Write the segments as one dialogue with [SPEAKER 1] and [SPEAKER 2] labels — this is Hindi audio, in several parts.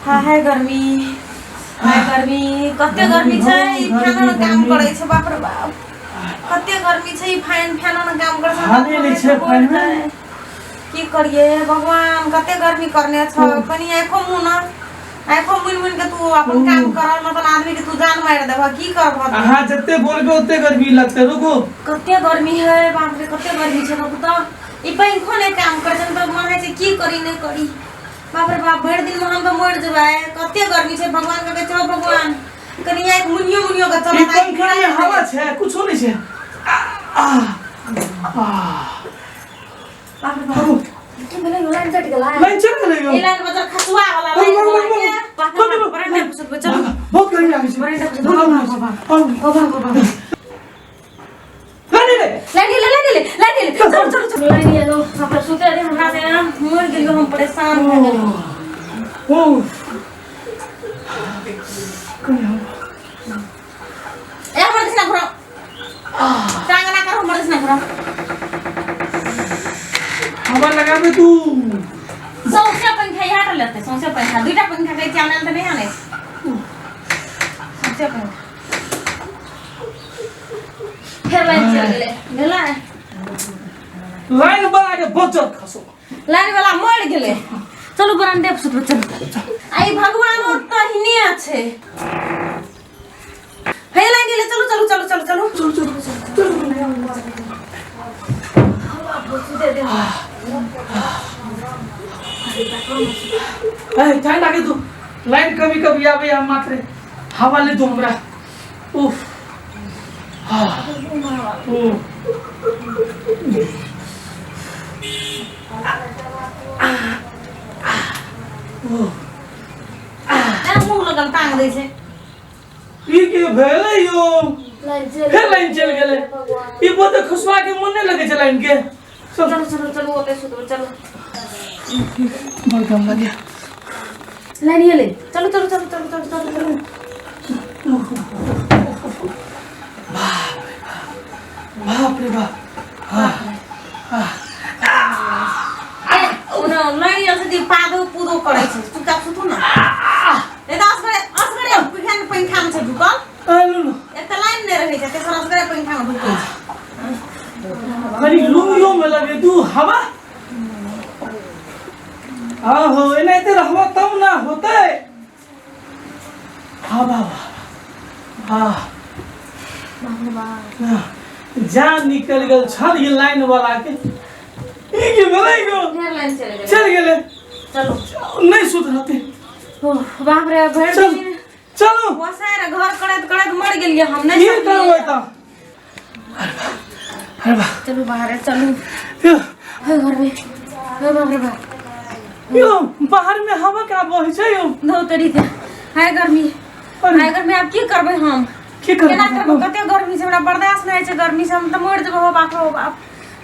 [SPEAKER 1] हाय गर्मी कते गर्मी छै फैन काम करै छै बाप रे बाप कते गर्मी छै फैन काम करै छै
[SPEAKER 2] हाले नै छै फैन में
[SPEAKER 1] की करिए भगवान कते गर्मी करने छ कनी आँखो मुन के तू अपन काम कर मतलब आदमी के तू जान मार देबा की करब
[SPEAKER 2] हां जत्ते बोलबे ओते गर्मी लगते रुको
[SPEAKER 1] कते गर्मी है बाप रे कते गर्मी छै बाबू त ई पंखो नै काम करै छै त मन है छै की करी नै करी बाप रे बाप भर दिन में हम तो मर जबाय कते गर्मी छै भगवान के चलो भगवान कनी एक मुनियो के चलो
[SPEAKER 2] पंखा में हवा छै कुछो नै छै
[SPEAKER 1] बाप रे बाप की भेलै लाइन कट गेलै
[SPEAKER 2] ई
[SPEAKER 1] लाइन बजर खसुआ वाला लाइन बाप रे बाप बरंडा पुछत चलो
[SPEAKER 2] बहुत गर्मी लागे छै
[SPEAKER 1] बरंडा बाबा लाइन चलो लाइन ये लो अपन सुते रे हमरा से मर गेलियो हम परेशान हो गेलियो
[SPEAKER 2] ओ
[SPEAKER 1] ए हमर दिसना घरो टांग ना कर हमर दिसना घरो
[SPEAKER 2] हवा लगाबे तू
[SPEAKER 1] सौसे पंखा हटा लेते सौसे पंखा दुईटा पंखा के चैनल त नहीं आने सौसे पंखा फिर लाइन चल गेले गेला
[SPEAKER 2] लाइन बना के बचत खसो
[SPEAKER 1] लाइन वाला मर गेले चलो बरांडे पे सुत चल आई भगवान ओत हिने আছে हे लाइन गेले चलो
[SPEAKER 2] ए टाइम लागे तू लाइन कभी आवे या मात्र हवा ले दो हमरा उफ
[SPEAKER 1] मुंह लगल टांग दै छै
[SPEAKER 2] ई के भेलै यो फिर लाइन चल गेलै ई बोते खुशवा के मन नै लगे छै लाइन के
[SPEAKER 1] चलो ओते सुत चलो
[SPEAKER 2] बड़ कम लगे
[SPEAKER 1] लाइन ये ले चलो
[SPEAKER 2] बाप रे बाप
[SPEAKER 1] ओना लाइन से दी पादो पूदो करे छै तू का सुतू ना ए असगरे पिखन पंखा में छै ढुकल
[SPEAKER 2] आलू
[SPEAKER 1] एक लाइन नै रहै छै तेसर असगरे पंखा में ढुकल
[SPEAKER 2] खरी लूयो में लगे तू हवा आहो नहीं तो रहवा तब ना होते हवा जान निकल गल छल ये लाइन वाला के ई के भलाई गो
[SPEAKER 1] फिर लाइन
[SPEAKER 2] चल गेले
[SPEAKER 1] चलो
[SPEAKER 2] नहीं सुत रहते
[SPEAKER 1] बाप रे भर दिन
[SPEAKER 2] चलो
[SPEAKER 1] वसारे घर करत मर गेलिए हम नहीं
[SPEAKER 2] ये तो होता अरे बा
[SPEAKER 1] चलो बाहर चलो हे घर में हे बाप रे बाप
[SPEAKER 2] यो बाहर में हवा का बहै छै यो
[SPEAKER 1] दो तरीके हाय गर्मी आप की करबै हम
[SPEAKER 2] की
[SPEAKER 1] केना करबै कते गर्मी से हमरा बर्दाश्त नै छै गर्मी से हम त मर जेबो हो बाप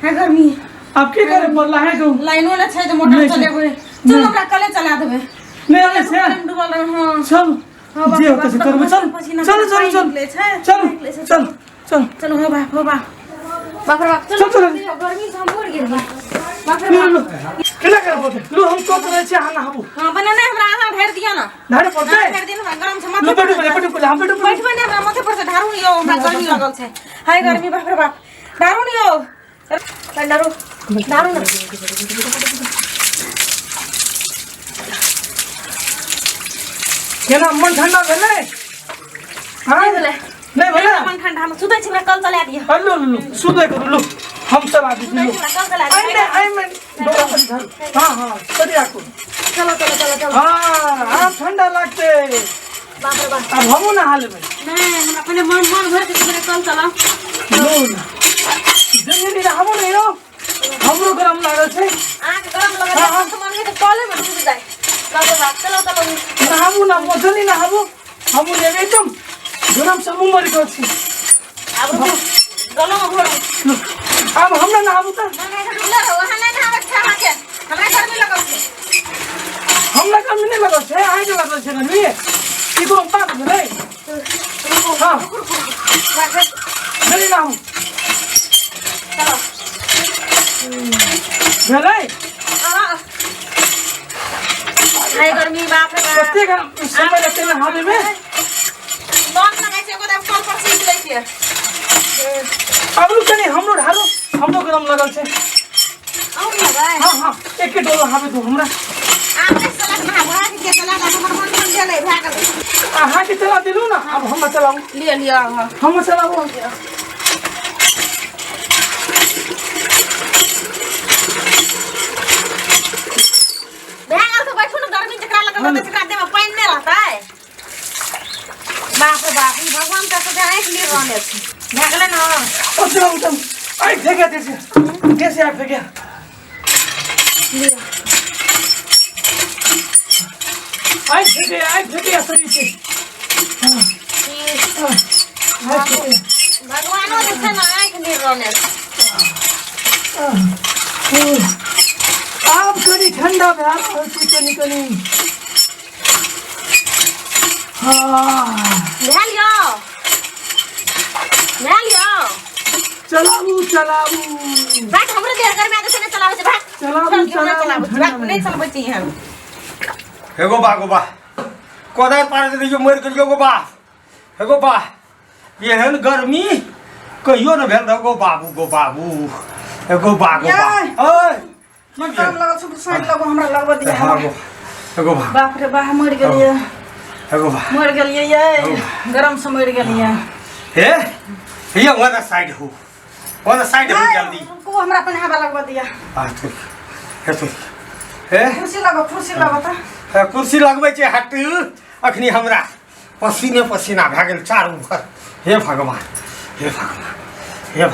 [SPEAKER 1] हाय गर्मी
[SPEAKER 2] आप की करे पड़ला है तो
[SPEAKER 1] लाइनो ले छै जे मोटर चलेबै चल हमरा कले चला देबै
[SPEAKER 2] नहीं आले से
[SPEAKER 1] डूबल रह हां
[SPEAKER 2] चल जे होता से करबे चल
[SPEAKER 1] हो बाप रे बाप
[SPEAKER 2] चल
[SPEAKER 1] गर्मी से हम मर गेल बाप रे बाप
[SPEAKER 2] केना करबो लो हम को करे छै हां हबू
[SPEAKER 1] हां बना नै हमरा आधा ढेर दिया ना
[SPEAKER 2] ढारे पड़ते
[SPEAKER 1] ढेर दिन हमरा गरम से
[SPEAKER 2] लो
[SPEAKER 1] माथे
[SPEAKER 2] पेटू हम पेटू
[SPEAKER 1] बैठबे नै हमरा माथे पर से ढारू नियो हमरा गर्मी लगल छै हाय गर्मी बाप रे बाप ढारू नियो ढारू ना
[SPEAKER 2] केना मन ठंडा भेलै हां नहीं भेलै
[SPEAKER 1] मन ठंडा में सुतै छी हमरा कल चला दिया
[SPEAKER 2] हेलो लो सुते करू लो हम चला दी लो
[SPEAKER 1] कल चला दिया
[SPEAKER 2] आई में डोरा पर धर हां सरिया को
[SPEAKER 1] चलो
[SPEAKER 2] हां ठंडा लगते
[SPEAKER 1] बाप रे बाप
[SPEAKER 2] अब हमो ना हाल में
[SPEAKER 1] नहीं हमरा पहले मन भर के मेरे कल चला
[SPEAKER 2] लो जल्दी हमो नहीं हो हमरो गरम लागल छै
[SPEAKER 1] आंख गरम लगे तो मन है तो कॉले में डूब जाए चलो
[SPEAKER 2] नहाबू ना मोजनी नहाबू हमू लेबे एकदम गरम से मुंह मर गयो छी
[SPEAKER 1] अब गलो में भर
[SPEAKER 2] अब हम ना नहाबू त
[SPEAKER 1] नहीं डुला वहां नहीं नहावे छा के हमरा घर में लगल छै
[SPEAKER 2] हम ना काम नहीं लगल छै आइ के लगल छै नहीं ई को बात भेलै हां जल्दी नहाबू
[SPEAKER 1] चलो
[SPEAKER 2] भेलै
[SPEAKER 1] हां हाय गर्मी बाप रे बाप
[SPEAKER 2] कते का समय लगते ना हाथ में
[SPEAKER 1] नॉन लगे छे को कल पर सीख लै छियै
[SPEAKER 2] अब लोग कनी हमरो ढालो हमरो गरम लगल छे
[SPEAKER 1] और लगाय
[SPEAKER 2] हां एक डोलो हाबे दो हमरा
[SPEAKER 1] आपने सलाह बना बना के चला ना हमर मन चले भा गेल
[SPEAKER 2] हां के चला दिलू ना अब हम चलाऊ
[SPEAKER 1] लिया
[SPEAKER 2] हम चलाऊ
[SPEAKER 1] पानी में रहता है बाप रे बाप भगवान का सजा एक लिए रहने भागले ना
[SPEAKER 2] ओ चलो आई फेंका कैसे आप फेंका आई फेंके सही से
[SPEAKER 1] भगवान देखे ना एक लिए रहने
[SPEAKER 2] आप करी ठंडा भाग होती कनी
[SPEAKER 1] ले लियो
[SPEAKER 2] चलाऊ
[SPEAKER 1] भाग हमरे देर कर में आगे से चलावे से भाग चलाऊ नहीं चलबै छी हम
[SPEAKER 3] हेगो बा कोदार पार दे जो मर गेल गो बा हेगो बा एहन गर्मी कहियो न भेल गो बाबू हेगो बा ओए
[SPEAKER 1] काम लगल छ साइड लगो हमरा लगबा दिया
[SPEAKER 3] हेगो बा
[SPEAKER 1] बाप रे बा मर गेलिए
[SPEAKER 3] हेगो बा
[SPEAKER 1] मर गेलिए ये गरम से मर गेलिए
[SPEAKER 3] हे ये वाला साइड हो जल्दी
[SPEAKER 1] को हमरा अपन हवा लगबा दिया
[SPEAKER 3] आ तो हे
[SPEAKER 1] कुर्सी लगो त
[SPEAKER 3] कुर्सी लगबै छै हट अखनी हमरा पसीना भए गेल चारू भर हे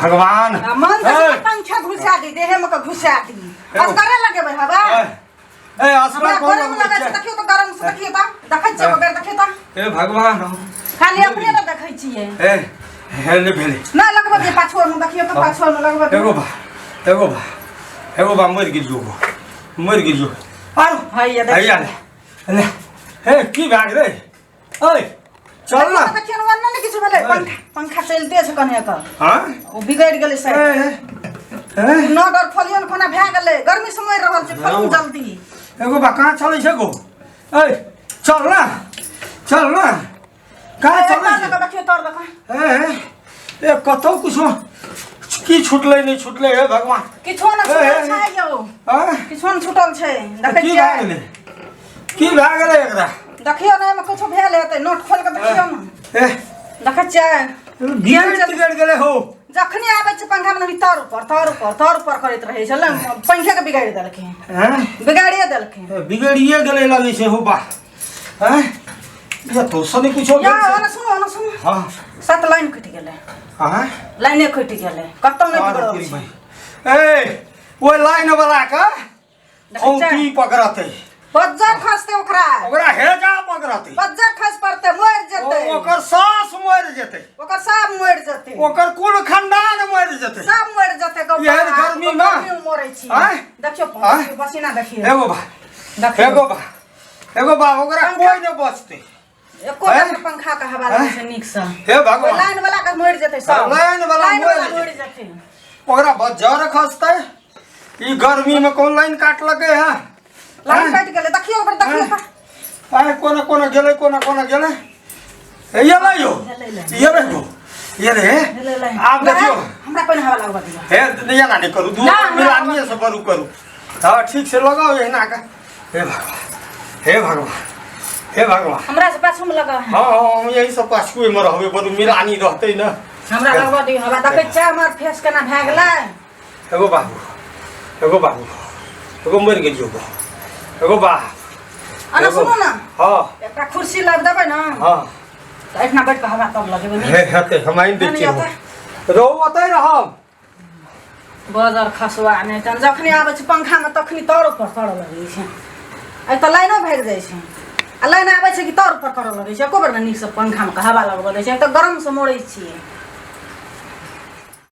[SPEAKER 3] भगवान
[SPEAKER 1] मन से पंखा घुसा दी देहे में को घुसा दी अब करे लगे भाई हवा
[SPEAKER 3] ए असला कोन
[SPEAKER 1] गरम लगे छै देखियो त गरम से देखियो त देखै छै बगैर देखियो त
[SPEAKER 3] हे भगवान
[SPEAKER 1] खाली अपने त देखै छियै
[SPEAKER 3] ए हेले भेले
[SPEAKER 1] ना लगबा दे पाछुआ में देखियो त पाछुआ में लगबा
[SPEAKER 3] एगो बा मर गिर जो आरो
[SPEAKER 1] भैया
[SPEAKER 3] ले हे की भाग रे ओए चल ना
[SPEAKER 1] देखियो न वन्न ने किछु भेले पंखा चलते छै कने त
[SPEAKER 3] हां
[SPEAKER 1] ओ बिगड़ गेलै साइड न डर फलियन कोना भए गेलै गर्मी से मर रहल छै फलू जल्दी
[SPEAKER 3] एगो बा कहां चलै छै गो ओए चल ना कहां चलै छै
[SPEAKER 1] देखियो तोर देखा
[SPEAKER 3] ए कतौ कुछो की छुटले नहीं छुटले हे भगवान
[SPEAKER 1] किछो न छुटल छै यौ
[SPEAKER 3] हां
[SPEAKER 1] किछो न छुटल छै देखै छियै
[SPEAKER 3] की भए गेलै एकरा
[SPEAKER 1] देखियो न में कुछो भेल हेतै नोट खोल के देखियो न
[SPEAKER 3] ए
[SPEAKER 1] देखै छियै
[SPEAKER 3] गिर गेलै हो
[SPEAKER 1] जखनी आबै छै पंखा में तर ऊपर करैत रहै छै ल पंखे के बिगाड़ देलकै
[SPEAKER 3] हैं
[SPEAKER 1] बिगाड़िए देलकै
[SPEAKER 3] बिगड़िए गेलै लगै छै हो बा हैं ये तो सने कुछ हो
[SPEAKER 1] या ओना सुनो
[SPEAKER 3] हां
[SPEAKER 1] सात लाइन कट गेलै
[SPEAKER 3] हां
[SPEAKER 1] लाइने कट गेलै कतौ नहीं बिगड़ल
[SPEAKER 3] ए वो लाइन वाला का औंटी पकड़ते
[SPEAKER 1] बज्जर खसते ओकरा
[SPEAKER 3] हेजा पकड़ते
[SPEAKER 1] बज्जर खस पड़ते मर जेते
[SPEAKER 3] ओकर सास मर जेते
[SPEAKER 1] ओकर सब मर जेते
[SPEAKER 3] ओकर कुल खानदान मर जेते
[SPEAKER 1] सब मर जेते गो
[SPEAKER 3] ये गर्मी में
[SPEAKER 1] मरै छी देखियो पसीना देखियो
[SPEAKER 3] एगो बा ओकरा कोई न बचते
[SPEAKER 1] एको पंखा का हवा लगे छै नीक से
[SPEAKER 3] हे भगवान
[SPEAKER 1] लाइन वाला का मर जेते सब
[SPEAKER 3] लाइन वाला मर
[SPEAKER 1] जेते
[SPEAKER 3] ओकरा बज्जर खसते ई गर्मी में कौन लाइन काट लगे है
[SPEAKER 1] लाइन काट गेले देखियो ऊपर देखियो
[SPEAKER 3] आए कोना गेले ये ला यो ये रे आप देखियो
[SPEAKER 1] हमरा कोन हवा लगबा दिया
[SPEAKER 3] हे नहीं ना नहीं करू दू मिलानिए से बरू करू हां ठीक से लगाओ एना का हे भगवान
[SPEAKER 1] हमरा से पाछू में लगा
[SPEAKER 3] हां हम यही सब पाछू में रहबे बरू मिलानी रहते न
[SPEAKER 1] हमरा लगबा दियो हवा देखै छै हमर फेस केना भए गेलै
[SPEAKER 3] एगो बाबू एगो मर गेलियो एगो बा
[SPEAKER 1] अना सुनो ना
[SPEAKER 3] हां
[SPEAKER 1] एकटा कुर्सी लग देबै ना
[SPEAKER 3] हां
[SPEAKER 1] त इतना बैठ के हवा तब लगेबै
[SPEAKER 3] हे हते हम आइन देखियो रो ओतै रहब
[SPEAKER 1] बजर खसवा नै त जखनी आबै छै पंखा में तखनी तर ऊपर कर लगै छै आ त लाइनो भाग जाइ छै आ लाइन आबै छै कि तर ऊपर कर लगै छै एको बेर नीक से पंखा में हवा लगबै छै त गरम से मोड़ै छियै